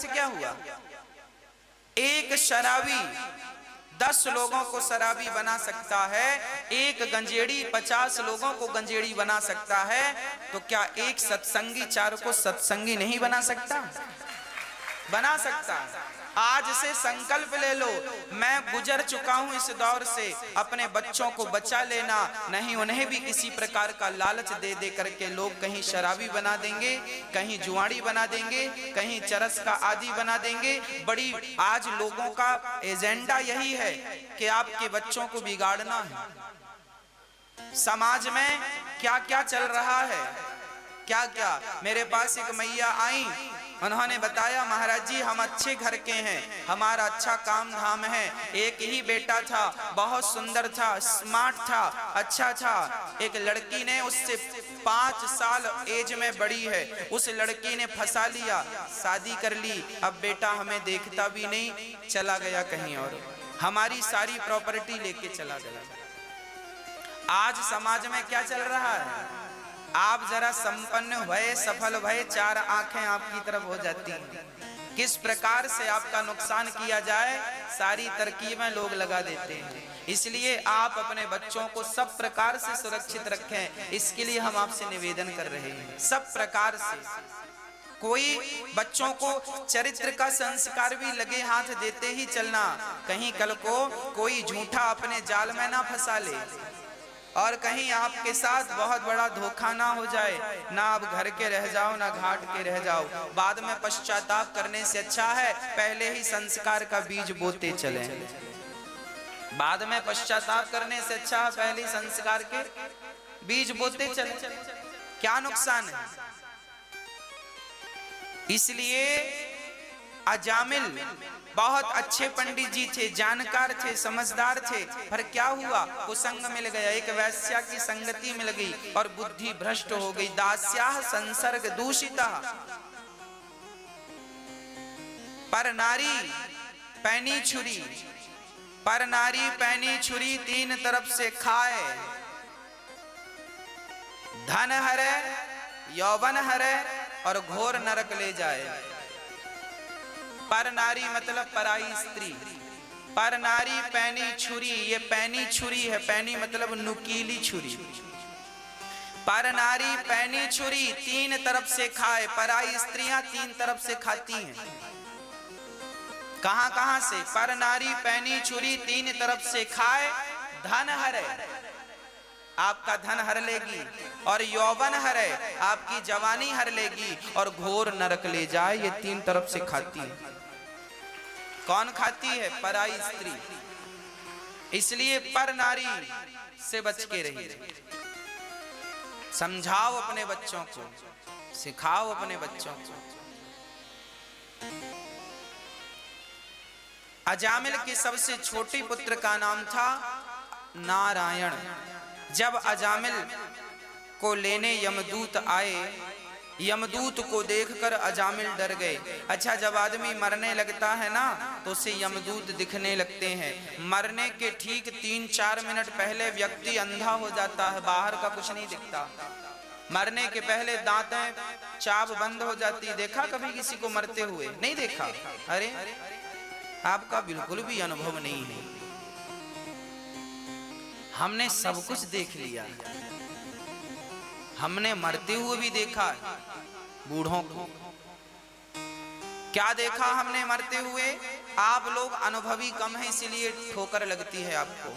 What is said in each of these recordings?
से क्या हुआ? एक शराबी 10 लोगों को शराबी बना सकता है, एक गंजेड़ी 50 लोगों को गंजेड़ी बना सकता है, तो क्या एक सत्संगी 4 को सत्संगी नहीं बना सकता? बना सकता। आज से संकल्प ले लो, मैं गुजर चुका हूं इस दौर से, अपने बच्चों को बचा लेना, नहीं उन्हें भी किसी प्रकार का लालच दे दे करके लोग कहीं शराबी बना देंगे, कहीं जुआड़ी बना देंगे, कहीं चरस का आदि बना देंगे। बड़ी आज लोगों का एजेंडा यही है कि आपके बच्चों को बिगाड़ना है। समाज में क्या क्या चल रहा है, क्या क्या। मेरे पास एक मैया आई, उन्होंने बताया महाराज जी हम अच्छे घर के हैं, हमारा अच्छा काम धाम है, एक ही बेटा था, बहुत सुंदर था, स्मार्ट था, अच्छा था। एक लड़की ने उससे 5 साल एज में बड़ी है, उस लड़की ने फंसा लिया, शादी कर ली। अब बेटा हमें देखता भी नहीं, चला गया कहीं और, हमारी सारी प्रॉपर्टी लेके चला गया। आज समाज में क्या चल रहा है? आप जरा संपन्न भये, सफल भये, 4 आंखें आपकी तरफ हो जाती हैं। किस प्रकार से आपका नुकसान किया जाए, सारी तरकीबें लोग लगा देते हैं। इसलिए आप अपने बच्चों को सब प्रकार से सुरक्षित रखें, इसके लिए हम आपसे निवेदन कर रहे हैं, सब प्रकार से। कोई बच्चों को चरित्र का संस्कार भी लगे हाथ देते ही चलना, कहीं कल को कोई झूठा अपने जाल में ना फंसा ले और कहीं आपके साथ बहुत बड़ा धोखा ना हो जाए, ना आप घर के रह जाओ ना घाट के रह जाओ। बाद में पश्चाताप करने से अच्छा है पहले ही संस्कार का बीज बोते चले। बाद में पश्चाताप करने से अच्छा है पहले ही संस्कार के बीज बोते चले, क्या नुकसान है? इसलिए अजामिल बहुत अच्छे पंडित जी थे, जानकार थे, समझदार थे, पर क्या हुआ? कुसंग मिल गया, एक वैश्या की संगति मिल गई और बुद्धि भ्रष्ट हो गई। दास्याः संसर्ग दूषिता, पर नारी पैनी छुरी, पर नारी पैनी छुरी 3 तरफ से खाए, धन हरे, यौवन हरे और घोर नरक ले जाए। पर नारी मतलब पराई स्त्री, पर नारी पैनी छुरी, ये पैनी छुरी है, पैनी मतलब नुकीली छुरी। पर नारी पैनी छुरी 3 तरफ से खाए, पराई स्त्रियां 3 तरफ से खाती हैं। कहां कहां से? पर नारी पैनी छुरी 3 तरफ से खाए, धन हरे, आपका धन हर लेगी, और यौवन हरे, आपकी जवानी हर लेगी, और घोर नरक ले जाए। ये 3 तरफ से खाती है। कौन खाती है? पराई स्त्री। इसलिए पर नारी से बच के रहिए। समझाओ अपने बच्चों को, सिखाओ अपने बच्चों को। अजामिल के सबसे छोटे पुत्र का नाम था नारायण। जब अजामिल को लेने यमदूत आए, यमदूत को देखकर अजामिल डर गए। अच्छा, जब आदमी मरने लगता है ना तो उसे यमदूत दिखने लगते हैं। मरने के ठीक 3-4 मिनट पहले व्यक्ति अंधा हो जाता है, बाहर का कुछ नहीं दिखता। मरने के पहले दांतें चाप बंद हो जाती। देखा कभी किसी को मरते हुए? नहीं देखा। अरे आपका बिल्कुल भी अनुभव नहीं है। हमने सब कुछ देख लिया, हमने मरते हुए भी देखा है बूढ़ों को। क्या देखा हमने मरते हुए? आप लोग अनुभवी कम है इसलिए ठोकर लगती है आपको,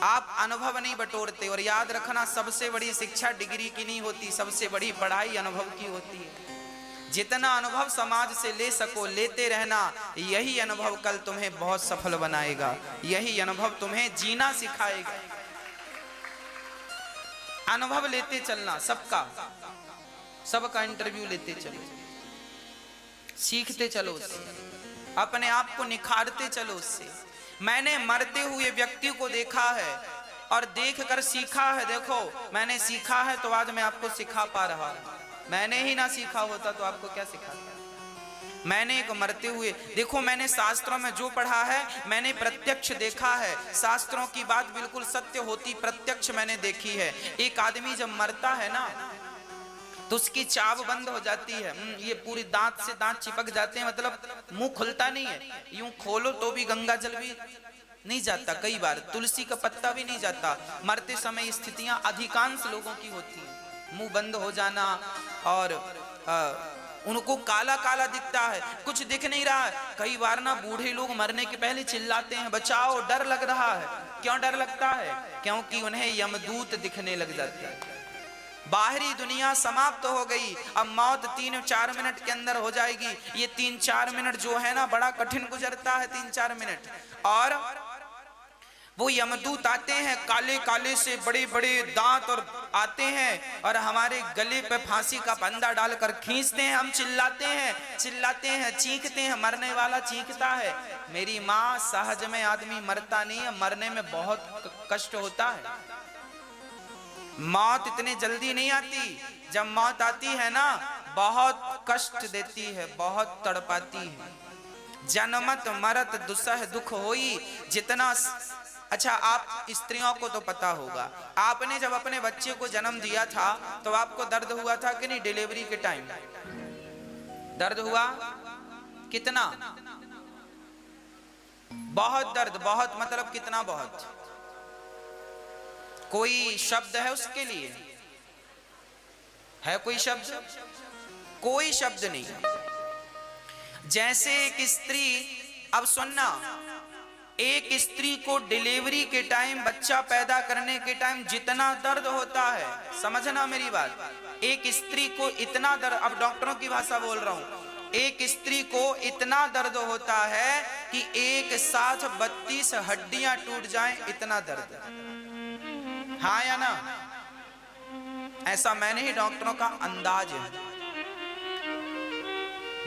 आप अनुभव नहीं बटोरते। और याद रखना, सबसे बड़ी शिक्षा डिग्री की नहीं होती, सबसे बड़ी पढ़ाई अनुभव की होती है। जितना अनुभव समाज से ले सको लेते रहना, यही अनुभव कल तुम्हें बहुत सफल बनाएगा, यही अनुभव तुम्हें जीना सिखाएगा। अनुभव लेते चलना, सबका इंटरव्यू लेते चलो, सीखते चलो उससे, अपने आप को निखारते चलो उससे। मैंने मरते हुए व्यक्ति को देखा है और देखकर सीखा है। देखो मैंने सीखा है तो आज मैं आपको सिखा पा रहा हूं। मैंने ही ना सीखा होता तो आपको क्या सिखाता। मैंने एक मरते हुए, देखो मैंने शास्त्रों में जो पढ़ा है मैंने प्रत्यक्ष देखा है। शास्त्रों की बात बिल्कुल सत्य होती, प्रत्यक्ष मैंने देखी है। एक आदमी जब मरता है ना तो उसकी चाव बंद हो जाती है, ये पूरी दांत से दांत चिपक जाते हैं, मतलब मुंह खुलता नहीं है, यूं खोलो तो भी गंगा जल भी नहीं जाता, कई बार तुलसी का पत्ता भी नहीं जाता। मरते समय स्थितियां अधिकांश लोगों की होती हैं, मुंह बंद हो जाना, और उनको काला काला दिखता है, कुछ दिख नहीं रहा है। कई बार ना बूढ़े लोग मरने के पहले चिल्लाते हैं, बचाओ, डर लग रहा है। क्यों डर लगता है? क्योंकि उन्हें यमदूत दिखने लग जाते हैं। बाहरी दुनिया समाप्त हो गई, अब मौत 3-4 मिनट के अंदर हो जाएगी। ये 3-4 मिनट जो है ना, बड़ा कठिन गुजरता है 3-4 मिनट। और वो यमदूत आते हैं काले काले से, बड़े बड़े दांत, और आते हैं और हमारे गले पे फांसी का फंदा डालकर खींचते हैं। हम चिल्लाते हैं, चीखते हैं, मरने वाला चीखता है। मेरी माँ, सहज में आदमी मरता नहीं है, मरने में बहुत कष्ट होता है। मौत इतनी जल्दी नहीं आती, जब मौत आती है ना, बहुत कष्ट देती है, बहुत तड़पाती है। जन्मत मरत दुसह दुख होई, जितना अच्छा, आप स्त्रियों को तो पता होगा, आपने जब अपने बच्चे को जन्म दिया था तो आपको दर्द हुआ था कि नहीं? डिलीवरी के टाइम दर्द हुआ कितना? बहुत दर्द, बहुत मतलब कितना? बहुत। कोई शब्द है उसके लिए? है कोई शब्द? कोई शब्द नहीं। जैसे एक स्त्री, अब सुनना, एक स्त्री को डिलीवरी के टाइम, बच्चा पैदा करने के टाइम जितना दर्द होता है, समझना मेरी बात, एक स्त्री को इतना दर्द, अब डॉक्टरों की भाषा बोल रहा हूं, एक स्त्री को इतना दर्द होता है कि एक साथ 32 हड्डियां टूट जाएं, इतना दर्द। हाँ या ना? ऐसा मैंने ही डॉक्टरों का अंदाज है।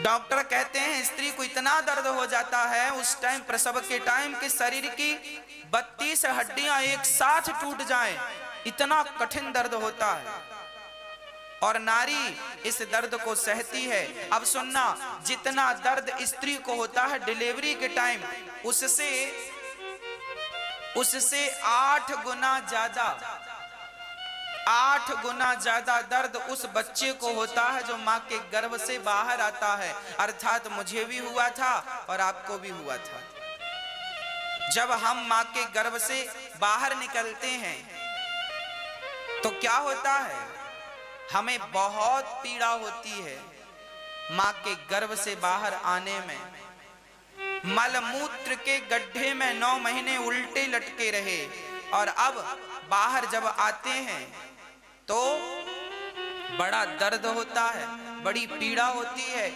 डॉक्टर कहते हैं स्त्री को इतना दर्द हो जाता है उस टाइम, प्रसव के टाइम, कि शरीर की 32 हड्डियां एक साथ टूट जाएं, इतना कठिन दर्द होता है। और नारी इस दर्द को सहती है। अब सुनना, जितना दर्द स्त्री को होता है डिलीवरी के टाइम, उससे 8 गुना ज्यादा, 8 गुना ज्यादा दर्द उस बच्चे को होता है जो माँ के गर्भ से बाहर आता है। अर्थात मुझे भी हुआ था और आपको भी हुआ था। जब हम माँ के गर्भ से बाहर निकलते हैं तो क्या होता है? हमें बहुत पीड़ा होती है माँ के गर्भ से बाहर आने में। मलमूत्र के गड्ढे में 9 महीने उल्टे लटके रहे, और अब बाहर जब आते हैं तो बड़ा दर्द होता है, बड़ी पीड़ा होती है।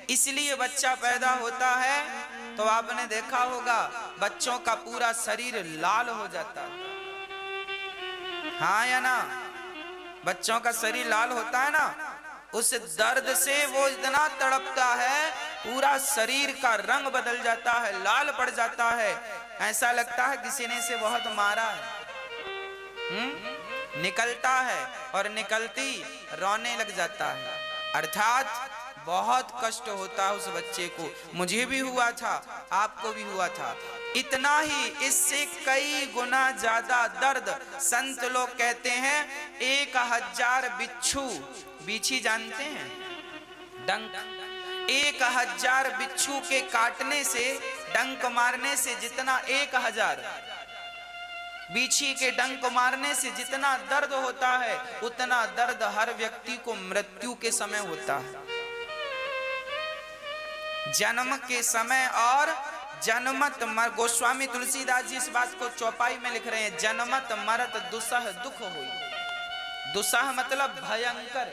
इसलिए बच्चा पैदा होता है तो आपने देखा होगा बच्चों का पूरा शरीर लाल हो जाता है। हाँ या ना? बच्चों का शरीर लाल होता है ना, उस दर्द से वो इतना तड़पता है, पूरा शरीर का रंग बदल जाता है, लाल पड़ जाता है, ऐसा लगता है किसी ने इसे बहुत मारा है। निकलता है और निकलती रोने लग जाता है। अर्थात बहुत कष्ट होता है उस बच्चे को। मुझे भी हुआ था, आपको भी हुआ था। इतना ही, इससे कई गुना ज्यादा दर्द संत लोग कहते हैं 1000 बिच्छू, बिच्छी जानते हैं? डंक। 1000 बिच्छू के काटने से, डंक मारने से जितना 1000 बिच्छी के डंक मारने से जितना दर्द होता है, उतना दर्द हर व्यक्ति को मृत्यु के समय होता है। जन्म के समय और जन्मत मर, गोस्वामी तुलसीदास जी इस बात को चौपाई में लिख रहे हैं, जन्मत मरत दुसह दुख हुई। दुसह मतलब भयंकर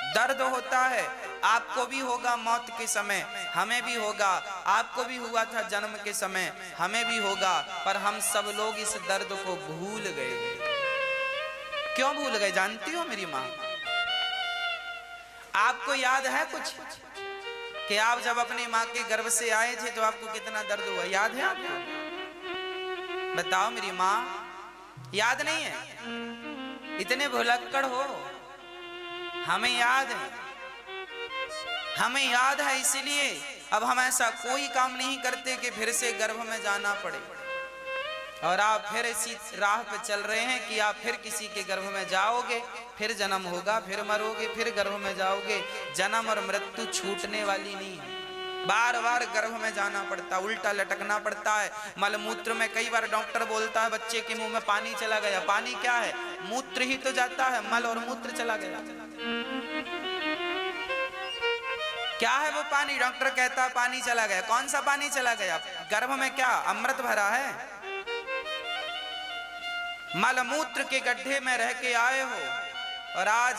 दर्द होता है। आपको भी होगा मौत के समय, हमें भी होगा, आपको भी हुआ था जन्म के समय, हमें भी होगा, पर हम सब लोग इस दर्द को भूल गए। क्यों भूल गए जानती हो मेरी माँ? आपको याद है कुछ कि आप जब अपनी माँ के गर्भ से आए थे तो आपको कितना दर्द हुआ? याद है आपको? बताओ मेरी माँ, याद नहीं है? इतने भुलक्कड़ हो। हमें याद है, हमें याद है, इसलिए अब हम ऐसा कोई काम नहीं करते कि फिर से गर्भ में जाना पड़े। और आप फिर इसी राह पे चल रहे हैं कि आप फिर किसी के गर्भ में जाओगे, फिर जन्म होगा, फिर मरोगे, फिर गर्भ में जाओगे। जन्म और मृत्यु छूटने वाली नहीं है, बार बार गर्भ में जाना पड़ता, उल्टा लटकना पड़ता है। मलमूत्र में कई बार डॉक्टर बोलता है बच्चे के मुंह में पानी चला गया। पानी क्या है? मूत्र ही तो जाता है, मल और मूत्र चला गया। क्या है वो पानी? डॉक्टर कहता है पानी चला गया। कौन सा पानी चला गया? गर्भ में क्या अमृत भरा है? मलमूत्र के गड्ढे में रह के आए हो और आज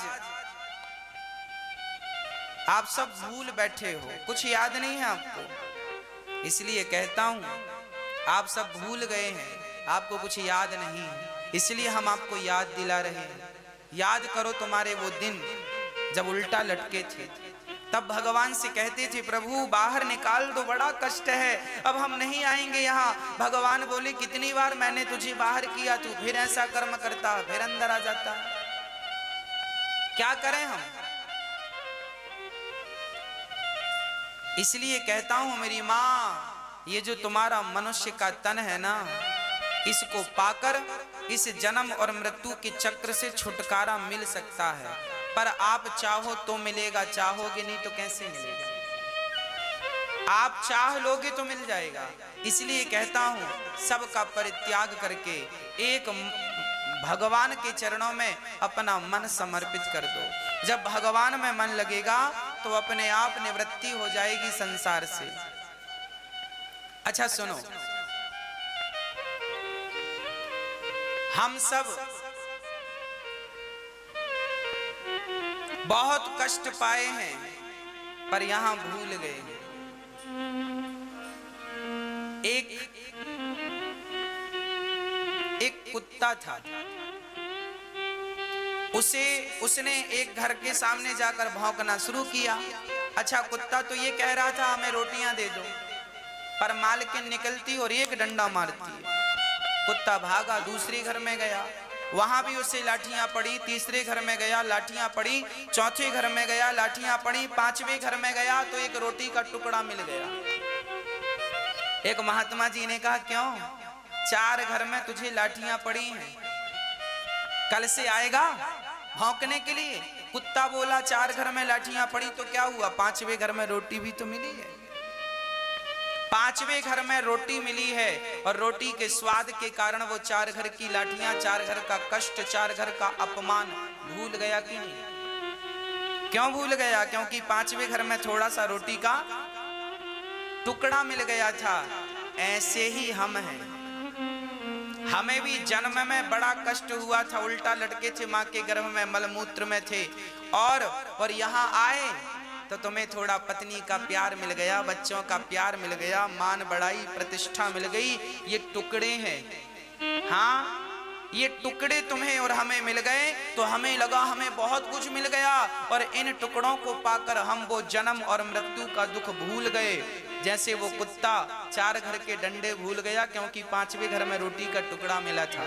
आप सब भूल बैठे हो, कुछ याद नहीं है आपको। इसलिए कहता हूं आप सब भूल गए हैं, आपको कुछ याद नहीं है, इसलिए हम आपको याद दिला रहे हैं। याद करो तुम्हारे वो दिन जब उल्टा लटके थे, तब भगवान से कहते थे प्रभु बाहर निकाल दो, बड़ा कष्ट है, अब हम नहीं आएंगे यहाँ। भगवान बोले कितनी बार मैंने तुझे बाहर किया, तू फिर ऐसा कर्म करता, फिर अंदर आ जाता। क्या करें हम? इसलिए कहता हूं मेरी माँ, ये जो तुम्हारा मनुष्य का तन है ना, इसको पाकर इस जन्म और मृत्यु के चक्र से छुटकारा मिल सकता है, पर आप चाहो तो मिलेगा, चाहोगे नहीं तो कैसे मिलेगा? आप चाह लोगे तो मिल जाएगा। इसलिए कहता हूं सबका परित्याग करके एक भगवान के चरणों में अपना मन समर्पित कर दो। जब भगवान में मन लगेगा तो अपने आप निवृत्ति हो जाएगी संसार से। अच्छा सुनो, हम सब बहुत कष्ट पाए हैं पर यहां भूल गए। एक कुत्ता था, उसने एक घर के सामने जाकर भौंकना शुरू किया। अच्छा कुत्ता तो ये कह रहा था हमें रोटियां दे दो, पर मालकिन निकलती और एक डंडा मारती। कुत्ता भागा, दूसरे घर में गया, वहां भी उसे लाठियां पड़ी। तीसरे घर में गया, लाठियां पड़ी। चौथे घर में गया, लाठियां पड़ी। पांचवें घर में गया तो एक रोटी का टुकड़ा मिल गया। एक महात्मा जी ने कहा क्यों? 4 घर में तुझे लाठियां पड़ी हैं, कल से आएगा भौंकने के लिए? कुत्ता बोला 4 घर में लाठियां पड़ी तो क्या हुआ, 5वें घर में रोटी भी तो मिली है। 5वें घर में रोटी मिली है और रोटी के स्वाद के कारण वो 4 घर की लाठियां, 4 घर का कष्ट, 4 घर का अपमान भूल गया कि नहीं? क्यों भूल गया? क्योंकि 5वें घर में थोड़ा सा रोटी का टुकड़ा मिल गया था। ऐसे ही हम हैं, हमें भी जन्म में बड़ा कष्ट हुआ था, उल्टा लटके थे माँ के गर्भ में, मलमूत्र में थे, और यहाँ आए तो तुम्हें थोड़ा पत्नी का प्यार मिल गया, बच्चों का प्यार मिल गया, मान बढ़ाई, प्रतिष्ठा मिल गई। ये टुकड़े हैं, हाँ ये टुकड़े तुम्हें और हमें मिल गए तो हमें लगा हमें बहुत कुछ मिल गया, और इन टुकड़ों को पाकर हम वो जन्म और मृत्यु का दुख भूल गए। जैसे वो कुत्ता 4 घर के डंडे भूल गया क्योंकि 5वें घर में रोटी का टुकड़ा मिला था।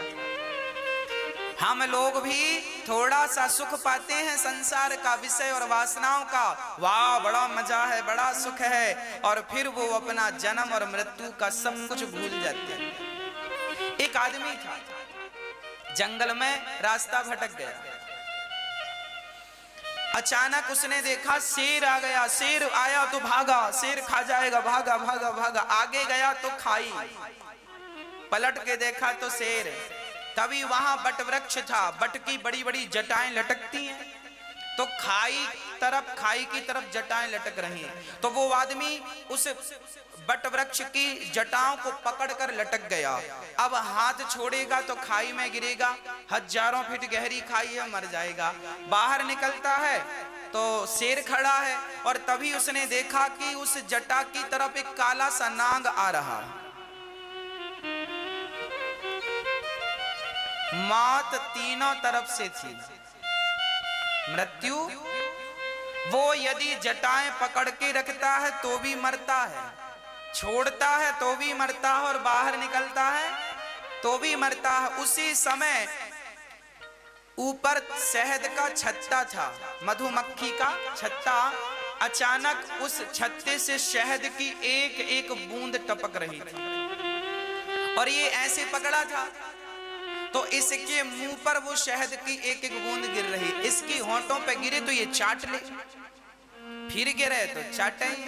हम लोग भी थोड़ा सा सुख पाते हैं संसार का, विषय और वासनाओं का, वाह बड़ा मजा है, बड़ा सुख है, और फिर वो अपना जन्म और मृत्यु का सब कुछ भूल जाते हैं। एक आदमी था, जंगल में रास्ता भटक गया। अचानक उसने देखा शेर आ गया, शेर आया तो भागा, शेर खा जाएगा, भागा भागा भागा, आगे गया तो खाई, पलट के देखा तो शेर। तभी वहां बट वृक्ष था, बट की बड़ी बड़ी जटाएं लटकती हैं, तो खाई की तरफ जटाएं लटक रही हैं। तो वो आदमी उस बट वृक्ष की जटाओं को पकड़कर लटक गया। अब हाथ छोड़ेगा तो खाई में गिरेगा, हजारों फीट गहरी खाई है, मर जाएगा। बाहर निकलता है तो शेर खड़ा है, और तभी उसने देखा कि उस जटा की तरफ एक काला सा नाग आ रहा है। मौत तीनों तरफ से थी, मृत्यु, वो यदि जटाएं पकड़ के रखता है तो भी मरता है, छोड़ता है तो भी मरता है, और बाहर निकलता है तो भी मरता है। उसी समय ऊपर शहद का छत्ता था, मधुमक्खी का छत्ता। अचानक उस छत्ते से शहद की एक एक बूंद टपक रही थी, और ये ऐसे पकड़ा था तो इसके मुंह पर वो शहद की एक एक बूंद गिर रही, इसकी होंठों पे गिरे तो ये चाट ले, फिर गिरे तो चाटे ही।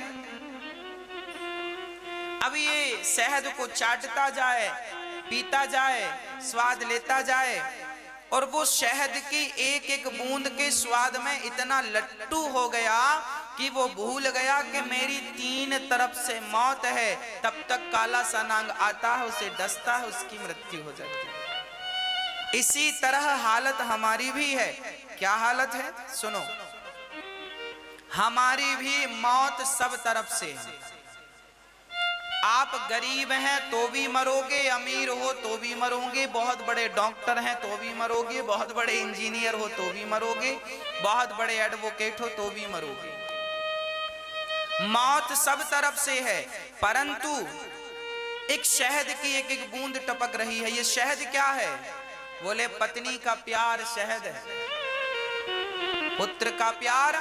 अब ये शहद को चाटता जाए, पीता जाए, स्वाद लेता जाए, और वो शहद की एक एक बूंद के स्वाद में इतना लट्टू हो गया कि वो भूल गया कि मेरी 3 तरफ से मौत है। तब तक काला सा नाग आता है, उसे डसता है, उसकी मृत्यु हो जाती है। इसी तरह हालत हमारी भी है। क्या हालत है? सुनो, हमारी भी मौत सब तरफ से है। आप गरीब हैं तो भी मरोगे, अमीर हो तो भी मरोगे, बहुत बड़े डॉक्टर हैं तो भी मरोगे, बहुत बड़े इंजीनियर हो तो भी मरोगे, बहुत बड़े एडवोकेट हो तो भी मरोगे। मौत सब तरफ से है, परंतु एक शहद की एक एक बूंद टपक रही है। ये शहद क्या है? बोले पत्नी का प्यार शहद है, पुत्र का प्यार,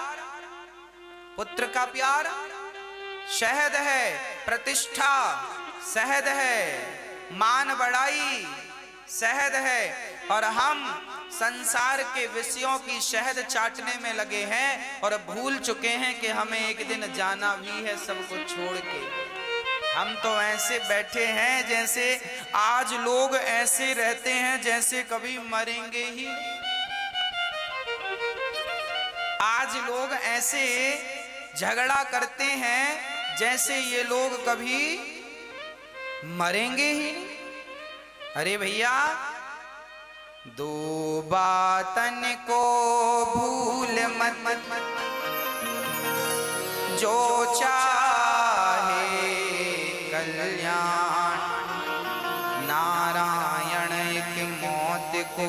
पुत्र का प्यार शहद है, प्रतिष्ठा शहद है, मान बढ़ाई शहद है, और हम संसार के विषयों की शहद चाटने में लगे हैं और भूल चुके हैं कि हमें एक दिन जाना भी है सबको छोड़ के। हम तो ऐसे बैठे हैं जैसे आज लोग ऐसे रहते हैं जैसे कभी मरेंगे ही। आज लोग ऐसे झगड़ा करते हैं जैसे ये लोग कभी मरेंगे ही। अरे भैया, दो बातन को भूल मत मत जो चाहे कल्याण, नारायण की मौत को